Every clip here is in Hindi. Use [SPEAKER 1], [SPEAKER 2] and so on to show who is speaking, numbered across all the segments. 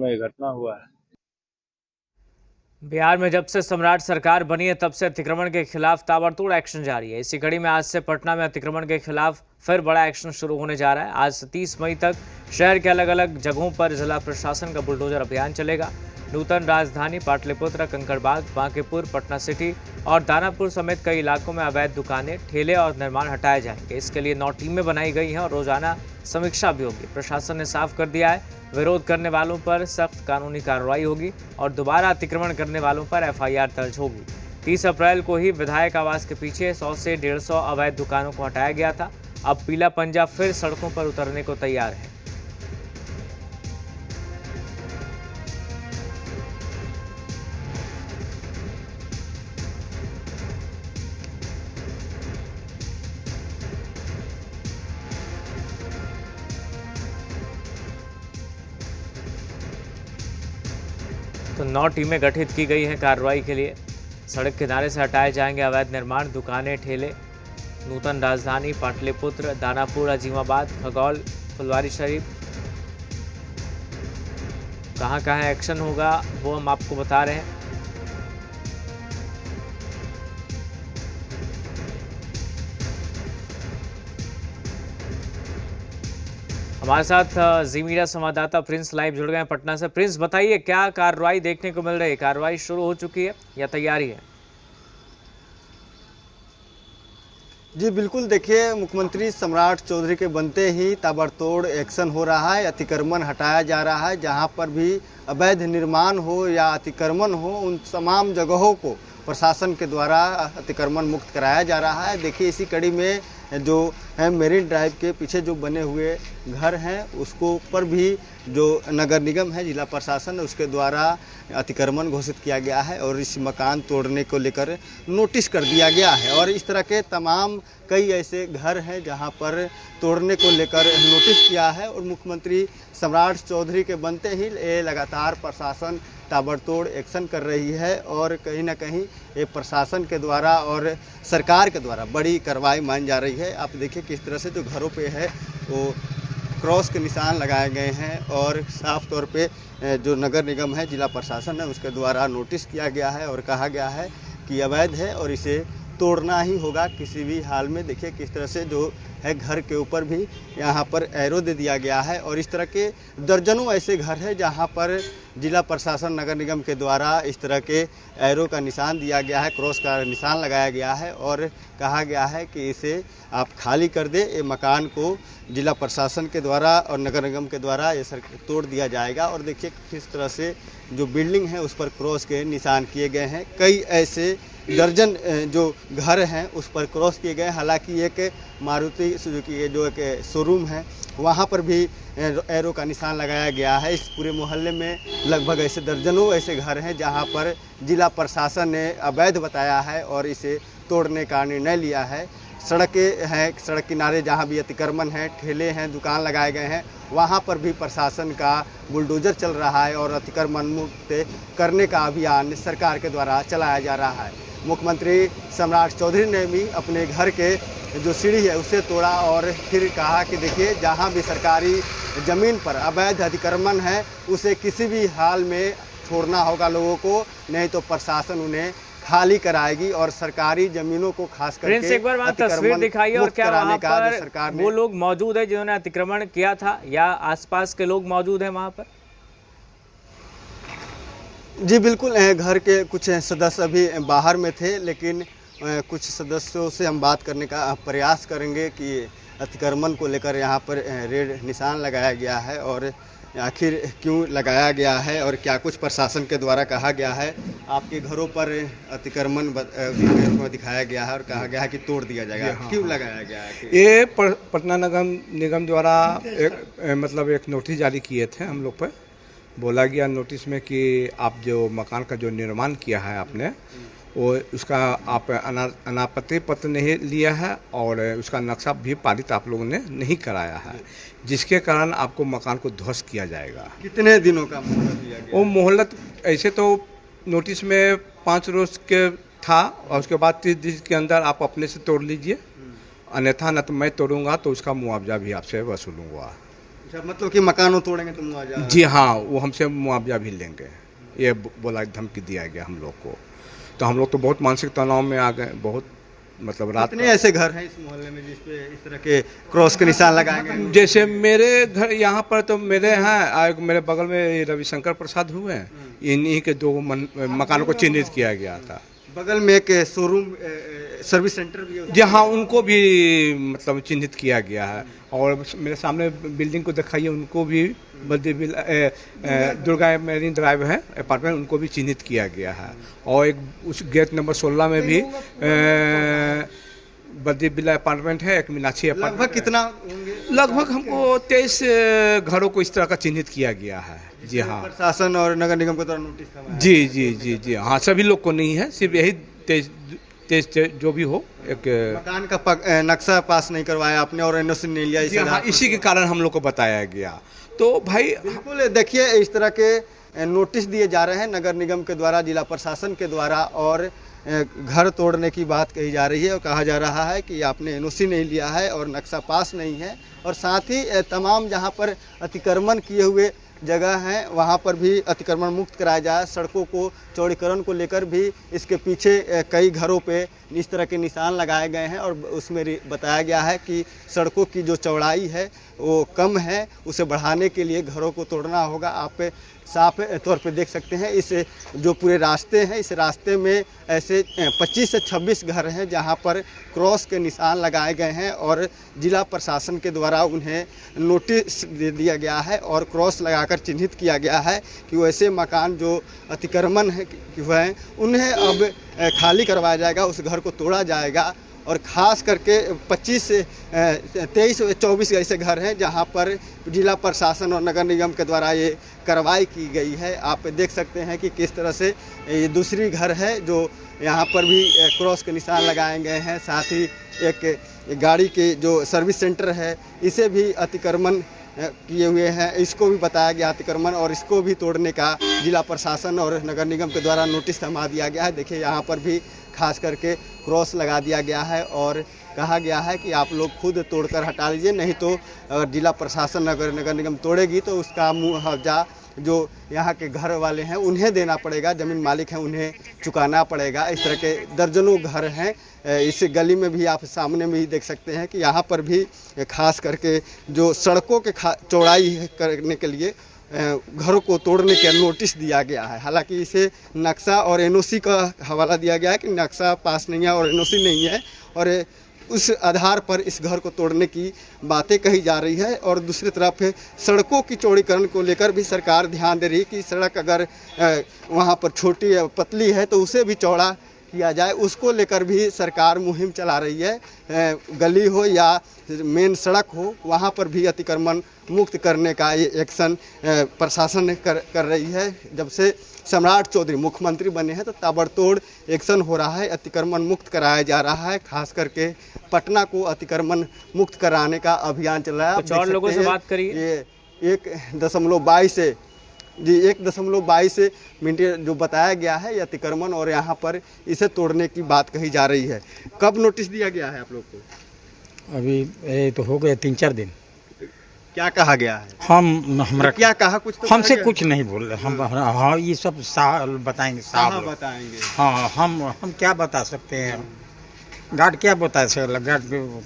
[SPEAKER 1] में ये घटना हुआ है।
[SPEAKER 2] बिहार में जब से सम्राट सरकार बनी है तब से अतिक्रमण के खिलाफ ताबड़तोड़ एक्शन जारी है। इसी कड़ी में आज से पटना में अतिक्रमण के खिलाफ फिर बड़ा एक्शन शुरू होने जा रहा है। आज से 30 मई तक शहर के अलग अलग जगहों पर जिला प्रशासन का बुलडोजर अभियान चलेगा। नूतन राजधानी, पाटलिपुत्र, कंकड़बाग, बांकीपुर, पटना सिटी और दानापुर समेत कई इलाकों में अवैध दुकानें, ठेले और निर्माण हटाए जाएंगे। इसके लिए 9 टीमें बनाई गई हैं और रोजाना समीक्षा भी होगी। प्रशासन ने साफ कर दिया है, विरोध करने वालों पर सख्त कानूनी कार्रवाई होगी और दोबारा अतिक्रमण करने वालों पर एफआईआर दर्ज होगी। 30 अप्रैल को ही विधायक आवास के पीछे 100 से 150 अवैध दुकानों को हटाया गया था। अब पीला पंजा फिर सड़कों पर उतरने को तैयार है। तो 9 टीमें गठित की गई हैं कार्रवाई के लिए। सड़क किनारे से हटाए जाएंगे अवैध निर्माण, दुकानें, ठेले। नूतन राजधानी, पाटलिपुत्र, दानापुर, अजीमाबाद, खगौल, फुलवारी शरीफ, कहाँ कहाँ एक्शन होगा वो हम आपको बता रहे हैं। हमारे साथ जी मीडिया संवाददाता प्रिंस लाइव जुड़ गए हैं पटना से। प्रिंस, बताइए क्या कार्रवाई देखने को मिल रही है? कार्रवाई शुरू हो चुकी है या तैयारी है?
[SPEAKER 3] जी बिल्कुल, देखिए, मुख्यमंत्री सम्राट चौधरी के बनते ही ताबड़तोड़ एक्शन हो रहा है। अतिक्रमण हटाया जा रहा है। जहां पर भी अवैध निर्माण हो या अतिक्रमण हो, उन तमाम जगहों को प्रशासन के द्वारा अतिक्रमण मुक्त कराया जा रहा है। देखिए, इसी कड़ी में जो है मेरिन ड्राइव के पीछे जो बने हुए घर हैं उसको पर भी जो नगर निगम है, जिला प्रशासन है, उसके द्वारा अतिक्रमण घोषित किया गया है और इस मकान तोड़ने को लेकर नोटिस कर दिया गया है। और इस तरह के तमाम कई ऐसे घर हैं जहां पर तोड़ने को लेकर नोटिस किया है। और मुख्यमंत्री सम्राट चौधरी के बनते ही ये लगातार प्रशासन ताबड़तोड़ एक्शन कर रही है और कहीं ना कहीं ये प्रशासन के द्वारा और सरकार के द्वारा बड़ी कार्रवाई मानी जा रही है। आप देखिए किस तरह से जो घरों पे है वो क्रॉस के निशान लगाए गए हैं और साफ तौर पे जो नगर निगम है, जिला प्रशासन है, उसके द्वारा नोटिस किया गया है और कहा गया है कि अवैध है और इसे तोड़ना ही होगा किसी भी हाल में। देखिए किस तरह से जो है घर के ऊपर भी यहाँ पर एरो दे दिया गया है और इस तरह के दर्जनों ऐसे घर हैं जहाँ पर जिला प्रशासन, नगर निगम के द्वारा इस तरह के एरो का निशान दिया गया है, क्रॉस का निशान लगाया गया है और कहा गया है कि इसे आप खाली कर दे। ये मकान को जिला प्रशासन के द्वारा और नगर निगम के द्वारा ये तोड़ दिया जाएगा। और देखिए किस तरह से जो बिल्डिंग है उस पर क्रॉस के निशान किए गए हैं। कई ऐसे दर्जन जो घर हैं उस पर क्रॉस किए गए। हालांकि एक मारुति सुजुकी के जो एक शोरूम है वहाँ पर भी एरो का निशान लगाया गया है। इस पूरे मोहल्ले में लगभग ऐसे दर्जनों ऐसे घर हैं जहाँ पर जिला प्रशासन ने अवैध बताया है और इसे तोड़ने का निर्णय लिया है। सड़कें हैं, सड़क किनारे जहाँ भी अतिक्रमण है, ठेले हैं, दुकान लगाए गए हैं, वहाँ पर भी प्रशासन का बुलडोजर चल रहा है और अतिक्रमण मुक्त करने का अभियान सरकार के द्वारा चलाया जा रहा है। मुख्यमंत्री सम्राट चौधरी ने भी अपने घर के जो सीढ़ी है उसे तोड़ा और फिर कहा कि देखिए जहाँ भी सरकारी ज़मीन पर अवैध अतिक्रमण है उसे किसी भी हाल में छोड़ना होगा लोगों को, नहीं तो प्रशासन उन्हें खाली कराएगी। और सरकारी जमीनों को खास करके
[SPEAKER 2] एक बार वहाँ तस्वीर दिखाइए और क्या वहाँ पर सरकार वो लोग मौजूद है जिन्होंने अतिक्रमण किया था या आसपास के लोग मौजूद हैं वहाँ पर?
[SPEAKER 3] जी बिल्कुल, घर के कुछ सदस्य अभी बाहर में थे, लेकिन कुछ सदस्यों से हम बात करने का प्रयास करेंगे कि अतिक्रमण को लेकर यहाँ पर रेड निशान लगाया गया है और आखिर क्यों लगाया गया है और क्या कुछ प्रशासन के द्वारा कहा गया है। आपके घरों पर अतिक्रमण दिखाया गया है और कहा गया है कि तोड़ दिया जाएगा, क्यों लगाया गया है?
[SPEAKER 4] ये पटना निगम द्वारा एक नोटिस जारी किए थे हम लोग पर। बोला गया नोटिस में कि आप जो मकान का जो निर्माण किया है आपने वो उसका आप अनापत्ति पत्र नहीं लिया है और उसका नक्शा भी पारित आप लोगों ने नहीं कराया है, जिसके कारण आपको मकान को ध्वस्त किया जाएगा।
[SPEAKER 3] कितने दिनों का मोहलत दिया गया?
[SPEAKER 4] वो मोहलत ऐसे तो नोटिस में 5 रोज के था और उसके बाद 30 दिन के अंदर आप अपने से तोड़ लीजिए, अन्यथा न तो मैं तोड़ूंगा तो उसका मुआवजा भी आपसे वसूलूंगा।
[SPEAKER 3] अच्छा, मतलब कि मकानों तोड़ेंगे तो मुआवजा?
[SPEAKER 4] जी हाँ, वो हमसे मुआवजा भी लेंगे, ये बोला, धमकी दिया गया हम लोग को। तो हम लोग तो बहुत मानसिक तनाव में आ गए, बहुत मतलब रात
[SPEAKER 3] कितने ऐसे घर हैं इस मोहल्ले में जिस पे इस तरह के क्रॉस के निशान लगाए गए?
[SPEAKER 4] जैसे मेरे घर यहाँ पर तो मेरे हैं, एक मेरे बगल में रविशंकर प्रसाद हुए हैं, इन्हीं के 2 मकानों को चिन्हित किया गया था।
[SPEAKER 3] बगल में एक शोरूम सर्विस सेंटर भी है,
[SPEAKER 4] जहाँ उनको भी मतलब चिन्हित किया गया है। और मेरे सामने बिल्डिंग को दिखाइए, उनको भी दुर्गा मेरीन ड्राइव है अपार्टमेंट, उनको भी चिन्हित किया गया है। और एक उस गेट नंबर 16 में भी बद्री बिल्ला अपार्टमेंट है, एक मीनाक्षी अपार्टमेंट।
[SPEAKER 3] लगभग कितना होंगे?
[SPEAKER 4] लगभग हमको 23 घरों को इस तरह का चिन्हित किया गया है। जी हाँ,
[SPEAKER 3] प्रशासन और नगर निगम के द्वारा नोटिस था?
[SPEAKER 4] जी जी जी जी हाँ, सभी लोग को नहीं है, सिर्फ यही 23 जो भी हो। एक
[SPEAKER 3] मकान का नक्शा पास नहीं करवाया आपने और एनओसी नहीं लिया,
[SPEAKER 4] जी हाँ, इसी के कारण हम लोग को बताया गया। तो भाई
[SPEAKER 3] बिल्कुल देखिए, इस तरह के नोटिस दिए जा रहे हैं नगर निगम के द्वारा, जिला प्रशासन के द्वारा, और घर तोड़ने की बात कही जा रही है और कहा जा रहा है कि आपने एनओसी नहीं लिया है और नक्शा पास नहीं है। और साथ ही तमाम जहां पर अतिक्रमण किए हुए जगह हैं वहां पर भी अतिक्रमण मुक्त कराया जाए। सड़कों को चौड़ीकरण को लेकर भी इसके पीछे कई घरों पे इस तरह के निशान लगाए गए हैं और उसमें बताया गया है कि सड़कों की जो चौड़ाई है वो कम है, उसे बढ़ाने के लिए घरों को तोड़ना होगा। आप साफ तौर पे देख सकते हैं इस जो पूरे रास्ते हैं, इस रास्ते में ऐसे 25 से 26 घर हैं जहां पर क्रॉस के निशान लगाए गए हैं और जिला प्रशासन के द्वारा उन्हें नोटिस दे दिया गया है और क्रॉस लगाकर चिन्हित किया गया है कि वैसे मकान जो अतिक्रमण हुए हैं उन्हें अब खाली करवाया जाएगा, उस घर को तोड़ा जाएगा। और ख़ास करके 25 से 23 24 ऐसे घर हैं जहां पर जिला प्रशासन और नगर निगम के द्वारा ये कार्रवाई की गई है। आप देख सकते हैं कि किस तरह से ये दूसरी घर है जो यहाँ पर भी क्रॉस के निशान लगाए गए हैं। साथ ही एक गाड़ी के जो सर्विस सेंटर है इसे भी अतिक्रमण किए हुए हैं, इसको भी बताया गया अतिक्रमण, और इसको भी तोड़ने का जिला प्रशासन और नगर निगम के द्वारा नोटिस थमा दिया गया है। देखिए यहाँ पर भी खास करके क्रॉस लगा दिया गया है और कहा गया है कि आप लोग खुद तोड़कर हटा लीजिए, नहीं तो अगर जिला प्रशासन नगर निगम तोड़ेगी तो उसका मुआवजा जो यहाँ के घर वाले हैं उन्हें देना पड़ेगा, ज़मीन मालिक हैं उन्हें चुकाना पड़ेगा। इस तरह के दर्जनों घर हैं। इस गली में भी आप सामने में ही देख सकते हैं कि यहाँ पर भी खास करके जो सड़कों के चौड़ाई करने के लिए घरों को तोड़ने का नोटिस दिया गया है। हालांकि इसे नक्शा और एनओसी का हवाला दिया गया है कि नक्शा पास नहीं है और एनओसी नहीं है, और उस आधार पर इस घर को तोड़ने की बातें कही जा रही है। और दूसरी तरफ सड़कों की चौड़ीकरण को लेकर भी सरकार ध्यान दे रही है कि सड़क अगर वहाँ पर छोटी पतली है तो उसे भी चौड़ा किया जाए, उसको लेकर भी सरकार मुहिम चला रही है। गली हो या मेन सड़क हो वहाँ पर भी अतिक्रमण मुक्त करने का ये एक्शन प्रशासन कर रही है। जब से सम्राट चौधरी मुख्यमंत्री बने हैं तो ताबड़तोड़ एक्शन हो रहा है, अतिक्रमण मुक्त कराया जा रहा है। खास करके पटना को अतिक्रमण मुक्त कराने का अभियान चल रहा है।
[SPEAKER 2] कुछ और लोगों से बात करिए।
[SPEAKER 3] ये 1.22 मिनट जो बताया गया है ये अतिक्रमण, और यहाँ पर इसे तोड़ने की बात कही जा रही है। कब नोटिस दिया गया है आप लोग को?
[SPEAKER 1] अभी तो हो गए 3-4 दिन।
[SPEAKER 3] क्या कहा गया है?
[SPEAKER 1] हमरा
[SPEAKER 3] क्या कहा? कुछ तो
[SPEAKER 1] हमसे कुछ नहीं बोल रहे हम। हाँ, ये सब बताएंगे साहब
[SPEAKER 3] बताएंगे।
[SPEAKER 1] हाँ, हम क्या बता सकते हैं? गार्ड क्या बता सकता? गार्ड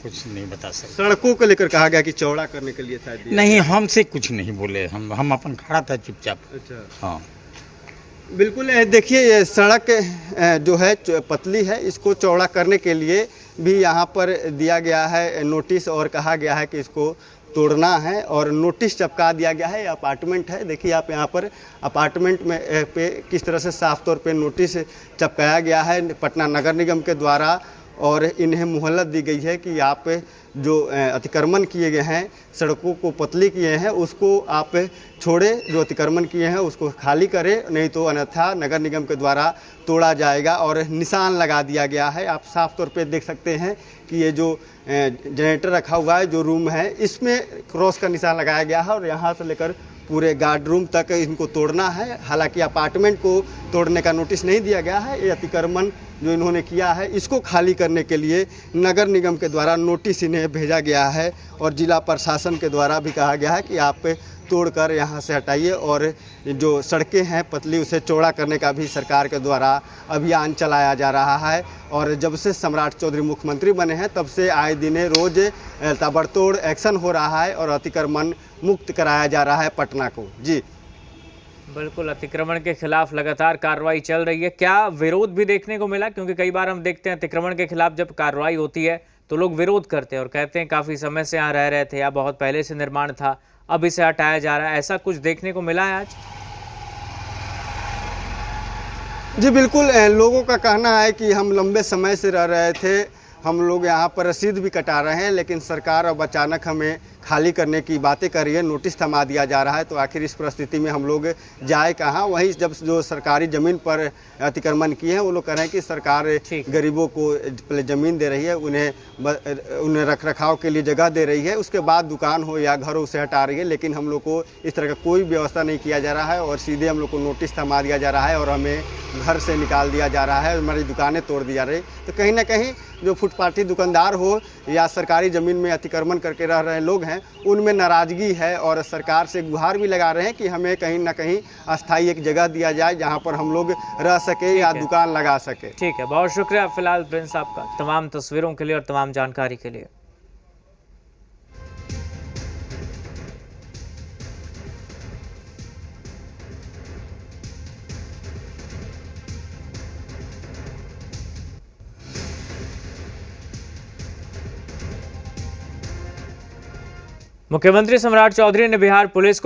[SPEAKER 1] कुछ नहीं बता सकते।
[SPEAKER 3] सड़कों को लेकर कहा गया कि चौड़ा करने के लिए शायद
[SPEAKER 1] नहीं, हमसे कुछ नहीं बोले। हम अपन खड़ा था चुपचाप।
[SPEAKER 3] अच्छा,
[SPEAKER 1] हाँ
[SPEAKER 3] बिल्कुल। देखिए ये सड़क जो है पतली है, इसको चौड़ा करने के लिए भी यहाँ पर दिया गया है नोटिस और कहा गया है कि इसको तोड़ना है और नोटिस चिपका दिया गया है। अपार्टमेंट है, देखिए आप यहाँ पर अपार्टमेंट में पे किस तरह से साफ तौर पे नोटिस चिपकाया गया है पटना नगर निगम के द्वारा, और इन्हें मोहलत दी गई है कि आप जो अतिक्रमण किए गए हैं, सड़कों को पतली किए हैं, उसको आप छोड़े, जो अतिक्रमण किए हैं उसको खाली करें, नहीं तो अन्यथा नगर निगम के द्वारा तोड़ा जाएगा। और निशान लगा दिया गया है। आप साफ तौर पे देख सकते हैं कि ये जो जनरेटर रखा हुआ है, जो रूम है, इसमें क्रॉस का निशान लगाया गया है और यहाँ से लेकर पूरे गार्ड रूम तक इनको तोड़ना है। हालांकि अपार्टमेंट को तोड़ने का नोटिस नहीं दिया गया है। ये अतिक्रमण जो इन्होंने किया है इसको खाली करने के लिए नगर निगम के द्वारा नोटिस इन्हें भेजा गया है और जिला प्रशासन के द्वारा भी कहा गया है कि आप तोड़कर यहाँ से हटाइए और जो सड़कें हैं पतली उसे चौड़ा करने का भी सरकार के द्वारा अभियान चलाया जा रहा है। और जब से सम्राट चौधरी मुख्यमंत्री बने हैं तब से आए दिन रोज ताबड़तोड़ एक्शन हो रहा है और अतिक्रमण मुक्त कराया जा रहा है पटना को। जी
[SPEAKER 2] बिल्कुल, अतिक्रमण के खिलाफ लगातार कार्रवाई चल रही है। क्या विरोध भी देखने को मिला? क्योंकि कई बार हम देखते हैं अतिक्रमण के खिलाफ जब कार्रवाई होती है तो लोग विरोध करते हैं और कहते हैं काफ़ी समय से यहाँ रह रहे थे या बहुत पहले से निर्माण था, अब इसे हटाया जा रहा है। ऐसा कुछ देखने को मिला है आज?
[SPEAKER 3] जी बिल्कुल, लोगों का कहना है कि हम लंबे समय से रह रहे थे, हम लोग यहाँ पर रसीद भी कटा रहे हैं, लेकिन सरकार अब अचानक हमें खाली करने की बातें कर रही है, नोटिस थमा दिया जा रहा है। तो आखिर इस परिस्थिति में हम लोग जाए कहाँ? वहीं जब जो सरकारी ज़मीन पर अतिक्रमण किए हैं वो लोग कह रहे हैं कि सरकार गरीबों को पहले ज़मीन दे रही है, उन्हें रख रखाव के लिए जगह दे रही है, उसके बाद दुकान हो या घर हो उसे हटा रही है। लेकिन हम लोग को इस तरह का कोई व्यवस्था नहीं किया जा रहा है और सीधे हम लोग को नोटिस थमा दिया जा रहा है और हमें घर से निकाल दिया जा रहा है, हमारी दुकानें तोड़ दी जा रही। तो कहीं ना कहीं जो फुटपाथी दुकानदार हो या सरकारी ज़मीन में अतिक्रमण करके रह रहे लोग हैं उनमें नाराज़गी है और सरकार से गुहार भी लगा रहे हैं कि हमें कहीं ना कहीं अस्थायी एक जगह दिया जाए जहां पर हम लोग रह सके या दुकान लगा सके।
[SPEAKER 2] ठीक है, बहुत शुक्रिया फिलहाल प्रिंस आपका तमाम तस्वीरों के लिए और तमाम जानकारी के लिए। मुख्यमंत्री सम्राट चौधरी ने बिहार पुलिस को